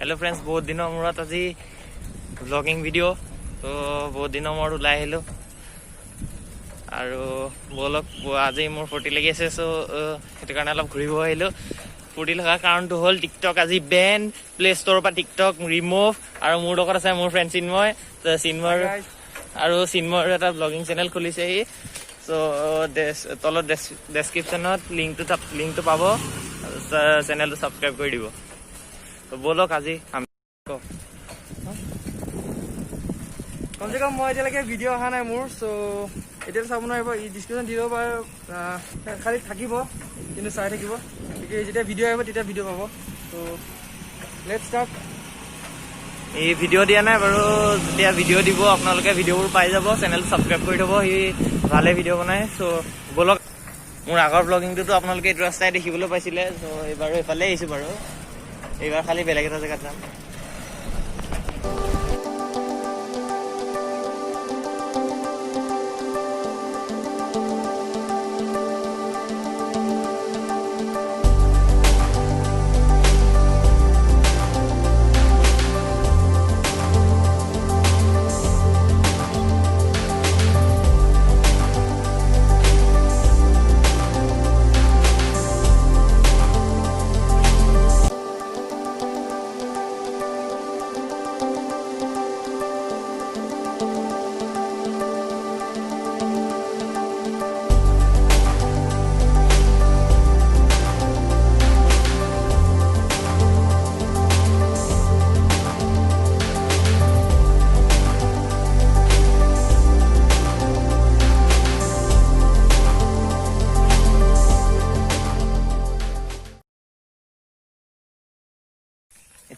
Hello friends, बहुत दिनों मूरत आज ब्लॉगिंग भिडिओ तो बहुत दिनों मूरत ওলাই আহিলো আৰু বলক আজি মোৰ ফূৰ্তি লাগি আছে সো সেইটো কাৰণে অলপ ঘূৰিব আহিলো ফূৰ্তি লগাৰ কাৰণটো হ'ল টিকটক আজি বেন প্লে ষ্টৰৰ পৰা টিকটক ৰিমুভ আৰু মোৰ লগত আছে মোৰ ফ্ৰেণ্ড চিন্ময় চিন্ময়ৰ এটা ব্লগিং চেনেল খুলিছে সি সো তলত ডেছক্ৰিপশ্যনত লিংকটো পাব চেনেলটো ছাবস্ক্ৰাইব কৰি দিব तो बोलो काजी हम को कम से कम मैं एतियाলৈকে ভিডিও অহা নাই মোৰ সো এতিয়া চাব নোৱাৰিব ই ডিসক্ৰিপশন দিব বাৰু খালি থাকিব কিন্তু চাই থাকিব যেতিয়া ভিডিও আহিব তেতিয়া ভিডিও পাব সো লেটস স্টার্ট এই ভিডিও দিয়া নাই বাৰু যেতিয়া ভিডিও দিব আপোনালোকে ভিডিওবোৰ পাই যাব চেনেল সাবস্ক্ৰাইব কৰি থব ই ভালে ভিডিও বনায় সো बोलक মোৰ আগৰ ব্লগিংটো আপোনালোকে এই ৰাস্তাই দেখিবলৈ পাইছিলে সো এবাৰ এফালে আহিছো বাৰু এইবাৰ খালি বেলেগ এটা জেগাত যাম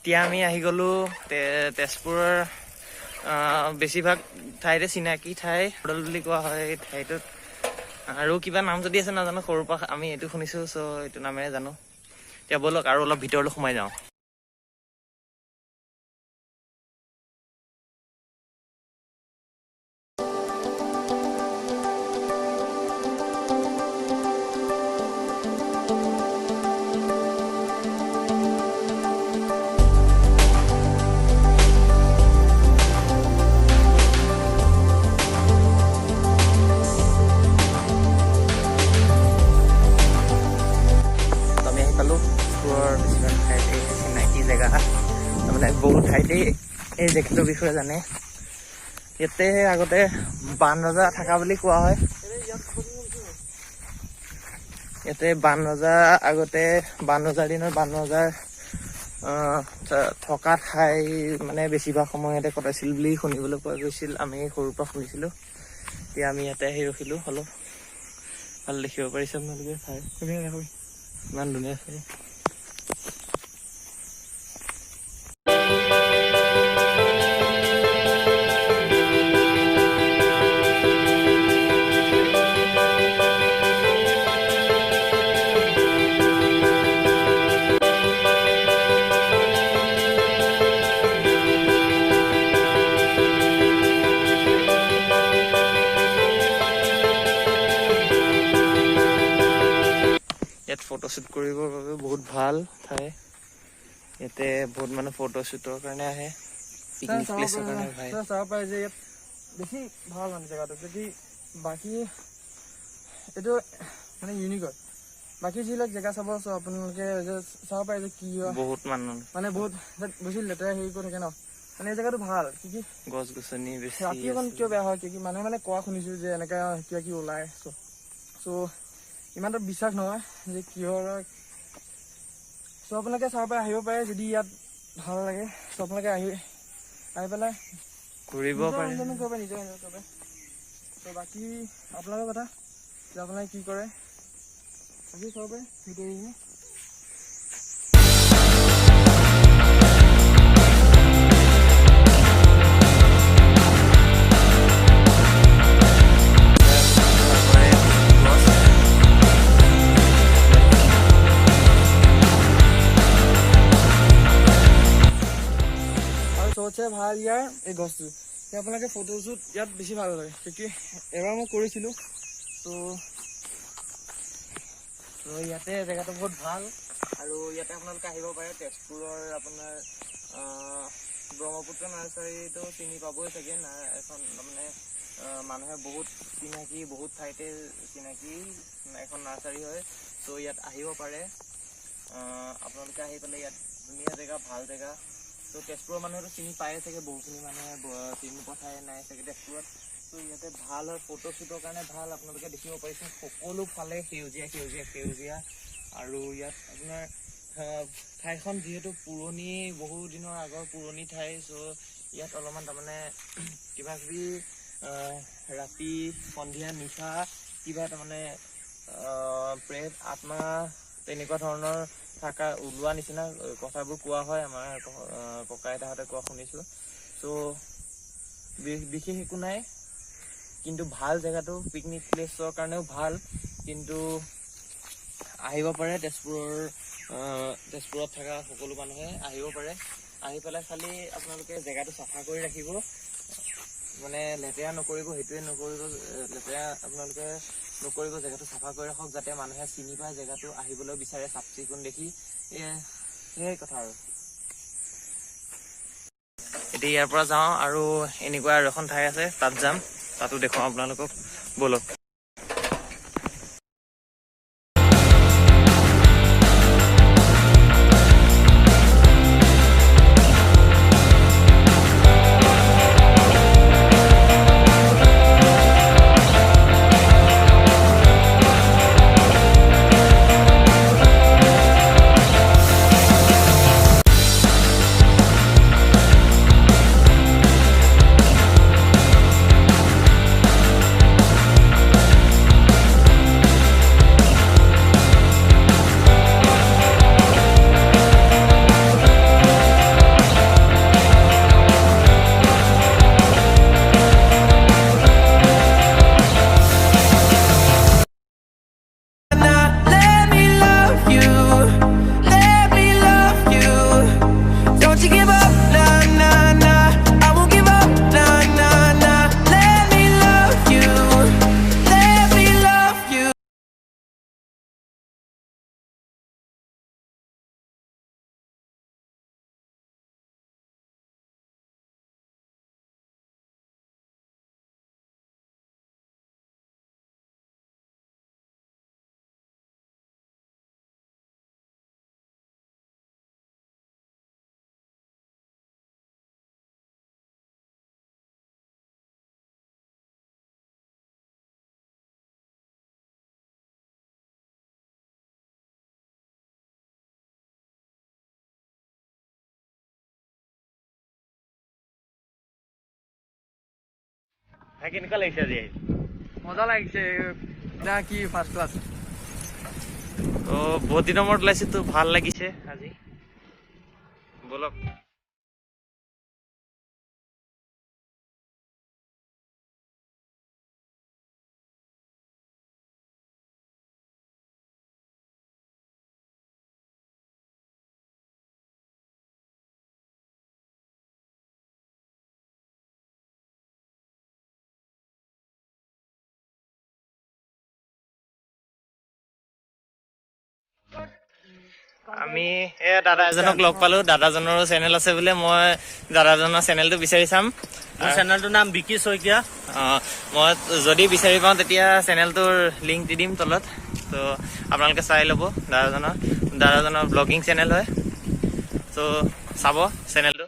এতিয়া আমি আহি গলো তেজপুৰৰ বেছিভাগ ঠাইতে চিনাকি ঠাই হোটেল বুলি কোৱা হয় ঠাইটোত আৰু কিবা নাম যদি আছে নাজানো সৰুৰ পৰা আমি এইটো শুনিছো সো এইটো নামেৰে জানো এতিয়া বলক আৰু অলপ ভিতৰলৈ সোমাই যাওঁ বহুত ঠাইতে এই জেগাটোৰ বিষয়ে জানে ইয়াতে আগতে বান ৰজা থকা বুলি কোৱা হয় ইয়াতে বান ৰজা আগতে বান ৰজাৰ দিনৰ বান ৰজাৰ থকা ঠাই মানে বেছিভাগ সময় ইয়াতে কটাইছিল বুলি শুনিবলৈ পোৱা গৈছিল আমি সৰুৰ পৰা শুনিছিলোঁ এতিয়া আমি ইয়াতে আহি ৰখিলোঁ অলপ ভাল দেখিব পাৰিছে আপোনালোকে ঠাই ইমান ধুনীয়া ঠাই ফটোশ্বুট কৰিবৰ বাবে বহুত ভাল ঠাই ইয়াতে বহুত মানুহ ফটোশ্বুটৰ কাৰণে আহে পিকনিক প্লেচৰ কাৰণে ভাই চাব পাৰে যে ইয়াত বেছি ভাল মানে জেগাটো যদি বাকী এইটো মানে ইউনিক হয় বাকী যিবিলাক জেগা চাব আপোনালোকে চাব পাৰে যে কি হয় বহুত মানুহ মানে বহুত বেছি লেতেৰা হেৰি কৰি থাকে ন মানে এই জেগাটো ভাল কি গছ গছনি বেছি ৰাতি অকণ কিয় বেয়া হয় কি মানুহে মানে কোৱা শুনিছো যে এনেকা কিবা কি ওলাই চ' ইমানটো বিশ্বাস নহয় যে কিহৰ চ' আপোনালোকে চাব পাৰে আহিব পাৰে যদি ইয়াত ভাল লাগে চ' আপোনালোকে আহি পেলাই ঘূৰিব পাৰে নিজৰ চ' বাকী আপোনালোকৰ কথা যে আপোনালোকে কি কৰে আজি চাব পাৰে ভিডিঅ'খিনি সবচে ভাল ইয়াৰ এই গছটো আপোনালোকে ফটোশ্বুট ইয়াত বেছি ভাল লাগে কিয় এবাৰ মই কৰিছিলোঁ তো ইয়াতে জেগাটো বহুত ভাল আৰু ইয়াতে আপোনালোকে আহিব পাৰে তেজপুৰৰ আপোনাৰ ব্ৰহ্মপুত্ৰ নাৰ্চাৰীটো চিনি পাবই চাগে না, এখন মানে মানুহে বহুত চিনাকি, বহুত ঠাইতে চিনাকি এখন নাৰ্চাৰী হয়। ত' ইয়াত আহিব পাৰে, আপোনালোকে আহি পেলাই ইয়াত ধুনীয়া জেগা, ভাল জেগা। ত' তেজপুৰৰ মানুহেতো চিনি পায়ে চাগে, বহুখিনি মানুহে চিনি পোৱা ঠাই নাই চাগে তেজপুৰত। ত' ইয়াতে ভাল হয়, ফটো শ্বুটৰ কাৰণে ভাল। আপোনালোকে দেখিব পাৰিছে সকলো ফালে সেউজীয়া সেউজীয়া সেউজীয়া। আৰু ইয়াত আপোনাৰ ঠাইখন যিহেতু পুৰণি, বহু দিনৰ আগৰ পুৰণি ঠাই, চ' ইয়াত অলপমান তাৰমানে কিবা কিবি ৰাতি, সন্ধিয়া, নিশা কিবা তাৰমানে প্ৰেত, আত্মা তেনেকুৱা ধৰণৰ থকা ওলোৱা নিচিনা কথাবোৰ কোৱা হয়, আমাৰ ককা আইতাহঁতে কোৱা শুনিছোঁ। চ' বিশেষ একো নাই, কিন্তু ভাল জেগাটো, পিকনিক প্লেচৰ কাৰণেও ভাল। কিন্তু আহিব পাৰে তেজপুৰত থকা সকলো মানুহে আহিব পাৰে। আহি পেলাই খালি আপোনালোকে জেগাটো চাফা কৰি ৰাখিব, মানে লেতেৰা নকৰিব, সেইটোৱে নকৰিব, লেতেৰা আপোনালোকে নকৰিব, জেগাটো চাফা কৰি ৰাখক, যাতে মানুহে চিনি পায়, জেগাটো আহিবলৈ বিচাৰে চাফ চিকুণ দেখি। সেয়াই কথা আৰু। এতিয়া ইয়াৰ পৰা যাওঁ আৰু এনেকুৱা আৰু এখন ঠাই আছে, তাত যাম, তাতো দেখুৱাম আপোনালোকক, ব'লক। কেনেকুৱা লাগিছে আজি? মজা লাগিছে, এতিয়া কি ফাৰ্ষ্ট ক্লাছ। বহুত দিনৰ মূৰত ওলাইছে, তো ভাল লাগিছে আজি, ব'লক। আমি দাদা এজনক লগ পালো, দাদাজনৰো চেনেল আছে বোলে। মই দাদাজনৰ চেনেলটো বিচাৰি চাম। মোৰ চেনেলটোৰ নাম বিকি শইকীয়া। মই যদি বিচাৰি পাওঁ তেতিয়া চেনেলটোৰ লিংক দি দিম তলত, ত' আপোনালোকে চাই ল'ব। দাদাজনৰ ব্লগিং চেনেল হয়, ত' চাব চেনেলটো।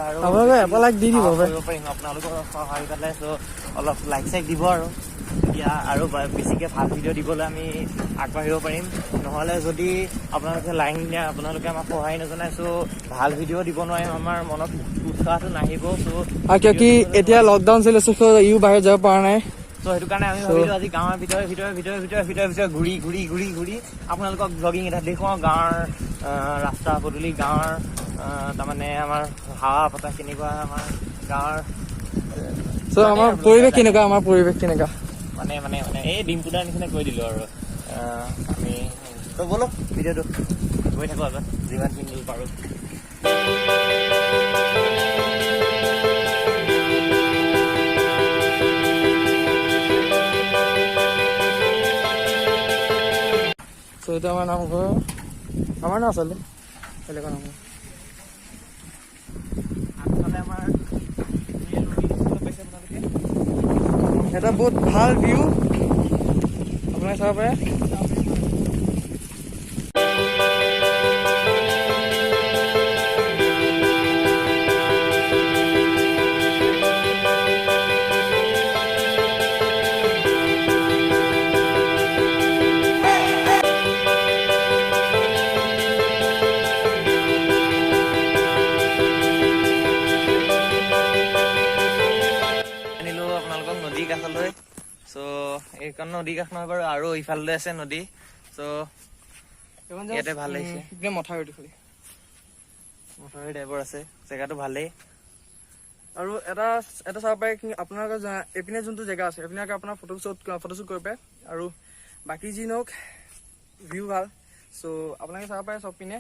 আৰু আপোনালোকে এটা লাইক দি দিব কৰিব পাৰিম আপোনালোকৰ সহায় পালে। চ' অলপ লাইক চাইক দিব আৰু এতিয়া আৰু বেছিকৈ ভাল ভিডিঅ' দিবলৈ আমি আগবাঢ়িব পাৰিম। নহ'লে যদি আপোনালোকে লাইক দিয়া, আপোনালোকে আমাক সহায় নজনায়, চ' ভাল ভিডিঅ' দিব নোৱাৰিম, আমাৰ মনত উৎসাহটো নাহিব। চ' আৰু কিয় কি এতিয়া লকডাউন চলি আছে, ইও বাহিৰত যাব পৰা নাই। চ' সেইটো কাৰণে আমি ভাবিলোঁ আজি গাঁৱৰ ভিতৰে ঘূৰি আপোনালোকক ব্লগিং এটা দেখুৱাওঁ, গাঁৱৰ ৰাস্তা পদূলি, গাঁৱৰ তাৰমানে আমাৰ হাৱা বতাহ কেনেকুৱা, আমাৰ গাঁৱৰ আমাৰ পৰিৱেশ কেনেকুৱা, আমাৰ পৰিৱেশ কেনেকুৱা মানে এই ডিম্পুদাৰ নিচিনা কৈ দিলোঁ আৰু আমি। ত' ব'লক ভিডিঅ'টো গৈ থাকোঁ আগত যিমানখিনি পাৰোঁ। চ' এইটো আমাৰ নামঘৰ, আমাৰ ন আচলতে বেলেগৰ নামঘৰ। আগফালে আমাৰ পাইছে আপোনালোকে, এটা বহুত ভাল ভিউ আপোনালোকে চাব পাৰে। আনিলোঁ আপোনালোকক নদীৰ কাষলৈ। চ' এইখন নদীৰ কাষ নহয় বাৰু, আৰু ইফাললৈ আছে নদী। চ' ইয়াতে ভাল লাগিছে, মথাউৰিটো খালি মথাউৰি টাইপৰ আছে, জেগাটো ভালেই। আৰু এটা চাব পাৰে কি আপোনালোকৰ এইপিনে যোনটো জেগা আছে, এইপিনে আপোনাৰ ফটোশ্বুট কৰিব পাৰে। আৰু বাকী যি নহওক ভিউ ভাল। চ' আপোনালোকে চাব পাৰে চব পিনে।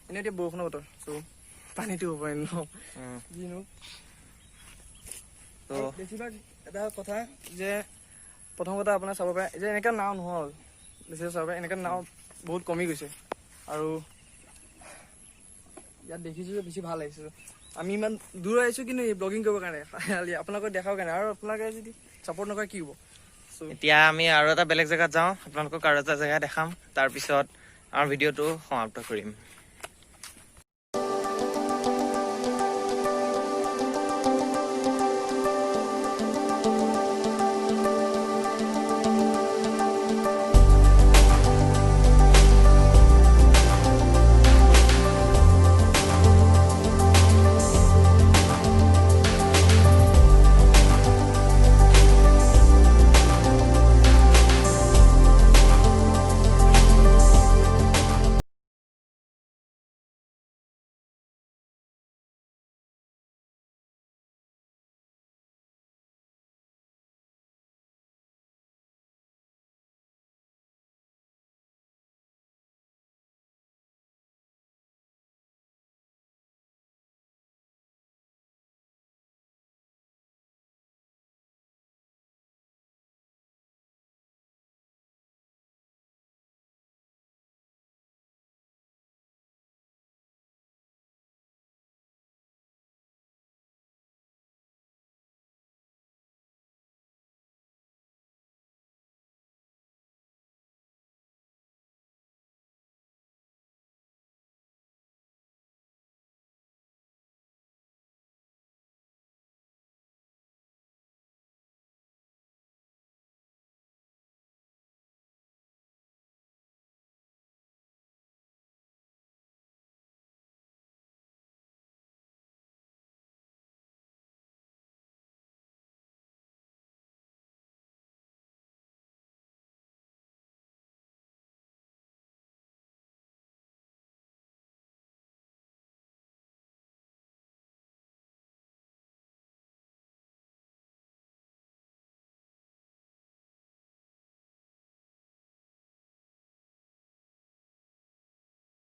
এনেই এতিয়া বৰষুণৰ বতৰ, চ' পানীটো হ'ব পাৰে ন যি নহওক। ত' বেছিভাগ এটা কথা যে প্ৰথম কথা আপোনাৰ চাব পাৰে যে এনেকৈ নাও নহ'ল, বেছিভাগ চাব পাৰে এনেকৈ নাও বহুত কমি গৈছে। আৰু ইয়াত দেখিছোঁ যে বেছি ভাল লাগিছে। আমি ইমান দূৰ আহিছোঁ কিন্তু এই ব্লগিং কৰিবৰ কাৰণে, আপোনালোকক দেখাবৰ কাৰণে। আৰু আপোনালোকে যদি ছাপৰ্ট নকৰে কি হ'ব। এতিয়া আমি আৰু এটা বেলেগ জেগাত যাওঁ, আপোনালোকক আৰু এটা জেগা দেখাম, তাৰপিছত আমাৰ ভিডিঅ'টো সমাপ্ত কৰিম।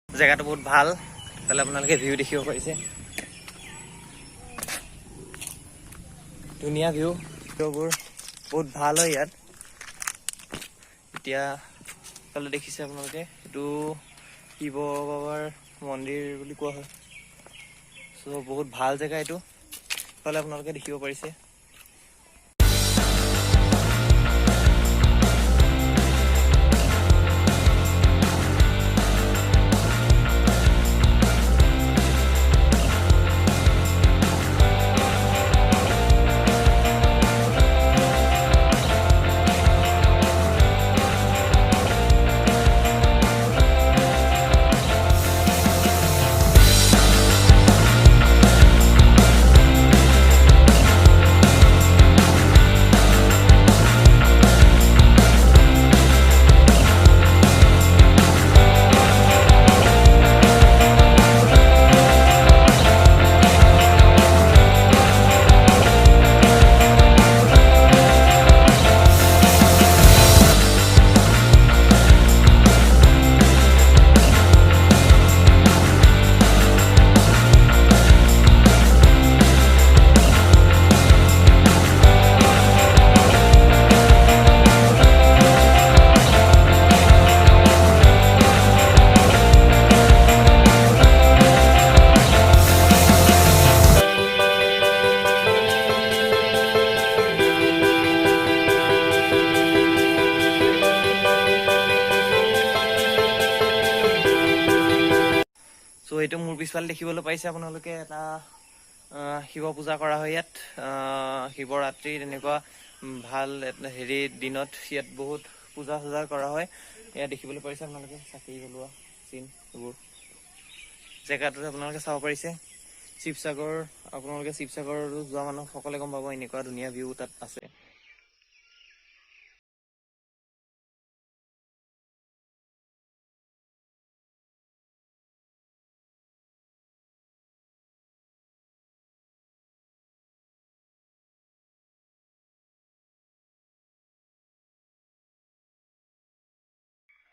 জেগাটো বহুত ভাল, তাহলে আপোনালোকে ভিউ দেখিব পাৰিছে, ধুনীয়া ভিউবোৰ বহুত ভাল হয় ইয়াত। এতিয়া তাহলে দেখিছে আপোনালোকে, এইটো শিৱ বাবাৰ মন্দিৰ বুলি কোৱা হয়। চ' বহুত ভাল জেগা এইটো, তাহলে আপোনালোকে দেখিব পাৰিছে। এইটো মোৰ পিছফালে দেখিবলৈ পাইছে আপোনালোকে এটা শিৱ পূজা কৰা হয় ইয়াত শিৱৰাত্ৰি তেনেকুৱা ভাল হেৰি দিনত ইয়াত বহুত পূজা চূজা কৰা হয় ইয়াত দেখিবলৈ পাৰিছে আপোনালোকে চাকি জ্বলোৱা চিন এইবোৰ জেগাটোত আপোনালোকে চাব পাৰিছে শিৱসাগৰ আপোনালোকে শিৱসাগৰতো যোৱা মানুহসকলে গম পাব এনেকুৱা ধুনীয়া ভিউ তাত আছে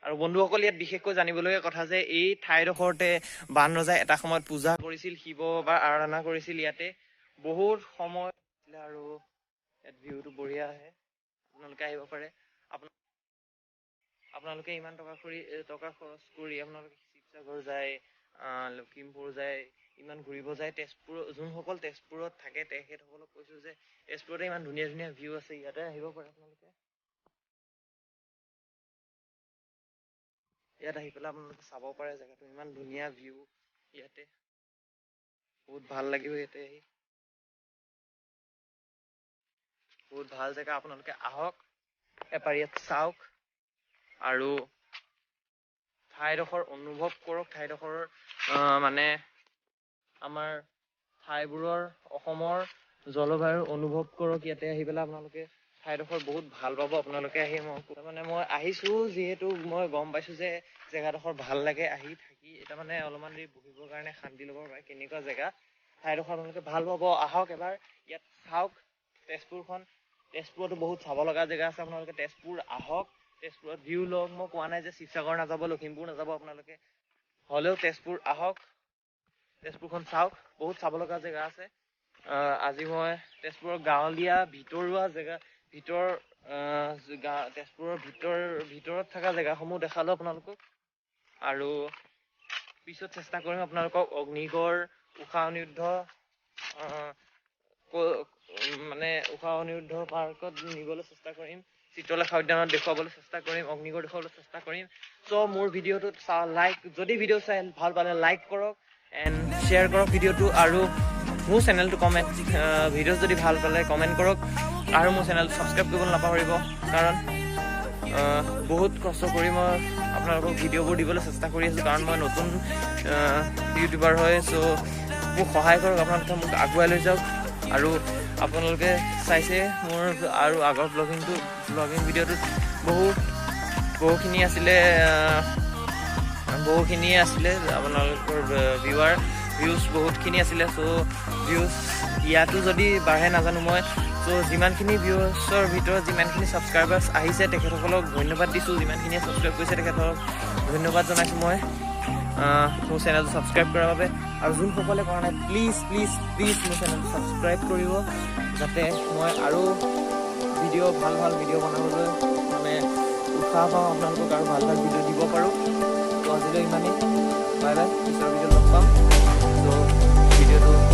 আৰু বন্ধুসকল ইয়াত বিশেষকৈ জানিবলগীয়া কথা যে এই ঠাইডোখৰতে বান ৰজাই এটা সময়ত পূজা কৰিছিল শিৱ বা আৰাধনা কৰিছিল ইয়াতে বহুত সময় আৰু ইয়াত ভিউটো বঢ়িয়া আহে আপোনালোকে আহিব পাৰে আপোনালোকে ইমান টকা খৰচ কৰি আপোনালোকে শিৱসাগৰ যায় লখিমপুৰ যায় ইমান ঘূৰিব যায় তেজপুৰ যোনসকল তেজপুৰত থাকে তেখেতসকলক কৈছো যে তেজপুৰতে ইমান ধুনীয়া ধুনীয়া ভিউ আছে ইয়াতে আহিব পাৰে আপোনালোকে ইয়াত আহি পেলাই আপোনালোকে চাব পাৰে জেগাটো ইমান ধুনীয়া ভিউ ইয়াতে বহুত ভাল লাগিব ইয়াতে আহি বহুত ভাল জেগা আপোনালোকে আহক এবাৰ ইয়াত চাওক আৰু ঠাইডোখৰ অনুভৱ কৰক ঠাইডোখৰৰ মানে আমাৰ ঠাইবোৰৰ অসমৰ জলবায়ুৰ অনুভৱ কৰক ইয়াতে আহি পেলাই আপোনালোকে ঠাইডোখৰ বহুত ভাল পাব আপোনালোকে আহি মই আহিছো যিহেতু মই গম পাইছো যে জেগাডোখৰ ভাল লাগে আহি থাকি এটা মানে অলপমান দেৰি বহিবৰ কাৰণে শান্তি ল'ব পাৰে কেনেকুৱা জেগা ঠাইডোখৰ আপোনালোকে ভাল পাব আহক এবাৰ ইয়াত চাওক তেজপুৰতো বহুত চাব লগা জেগা আছে আপোনালোকে তেজপুৰ আহক তেজপুৰত ভিউ লওক মই কোৱা নাই যে শিৱসাগৰ নাযাব লখিমপুৰ নাযাব আপোনালোকে হ'লেও তেজপুৰ আহক তেজপুৰখন চাওক বহুত চাব লগা জেগা আছে আজি মই তেজপুৰৰ গাঁৱলীয়া ভিতৰুৱা জেগা তেজপুৰৰ ভিতৰত থকা জেগাসমূহ দেখালো আপোনালোকক আৰু পিছত চেষ্টা কৰিম আপোনালোকক অগ্নিগড় ঊষা অনিৰুদ্ধ ঊষা অনিৰুদ্ধ পাৰ্কত নিবলৈ চেষ্টা কৰিম চিত্ৰলেখা উদ্যানত দেখুৱাবলৈ চেষ্টা কৰিম অগ্নিগড় দেখুৱাবলৈ চেষ্টা কৰিম চ' মোৰ ভিডিঅ'টোত যদি ভিডিঅ' চাই ভাল পালে লাইক কৰক এণ্ড শ্বেয়াৰ কৰক ভিডিঅ'টো আৰু মোৰ চেনেলটো ভিডিঅ' যদি ভাল পালে কমেণ্ট কৰক আৰু মোৰ চেনেলটো ছাবস্ক্ৰাইব কৰিবলৈ নাপাহৰিব কাৰণ বহুত কষ্ট কৰি মই আপোনালোকক ভিডিঅ'বোৰ দিবলৈ চেষ্টা কৰি আছোঁ কাৰণ মই নতুন ইউটিউবাৰ হয় চ' মোক সহায় কৰক আপোনালোকে মোক আগুৱাই লৈ যাওক আৰু আপোনালোকে চাইছে মোৰ আৰু আগৰ ব্লগিং ভিডিঅ'টোত বহুখিনি আছিলে আপোনালোকৰ ভিউজ বহুতখিনি আছিলে চ' ভিউজ ইয়াতো যদি বাঢ়ে নাজানো মই চ' যিমানখিনি ভিউজৰ ভিতৰত যিমানখিনি ছাবস্ক্ৰাইবাৰ্ছ আহিছে তেখেতসকলক ধন্যবাদ দিছোঁ যিমানখিনিয়ে ছাবস্ক্ৰাইব কৰিছে তেখেতসকলক ধন্যবাদ জনাইছোঁ মই মোৰ চেনেলটো ছাবস্ক্ৰাইব কৰাৰ বাবে আৰু যোনসকলে কৰা নাই প্লিজ মোৰ চেনেলটো ছাবস্ক্ৰাইব কৰিব যাতে মই আৰু ভাল ভিডিঅ' বনাবলৈ মানে উৎসাহ পাওঁ আপোনালোকক আৰু ভাল ভিডিঅ' দিব পাৰোঁ ত' আজিলৈ ইমানেই বাই পিছৰ ভিডিঅ'ত লগ পাম ত' ভিডিঅ'টো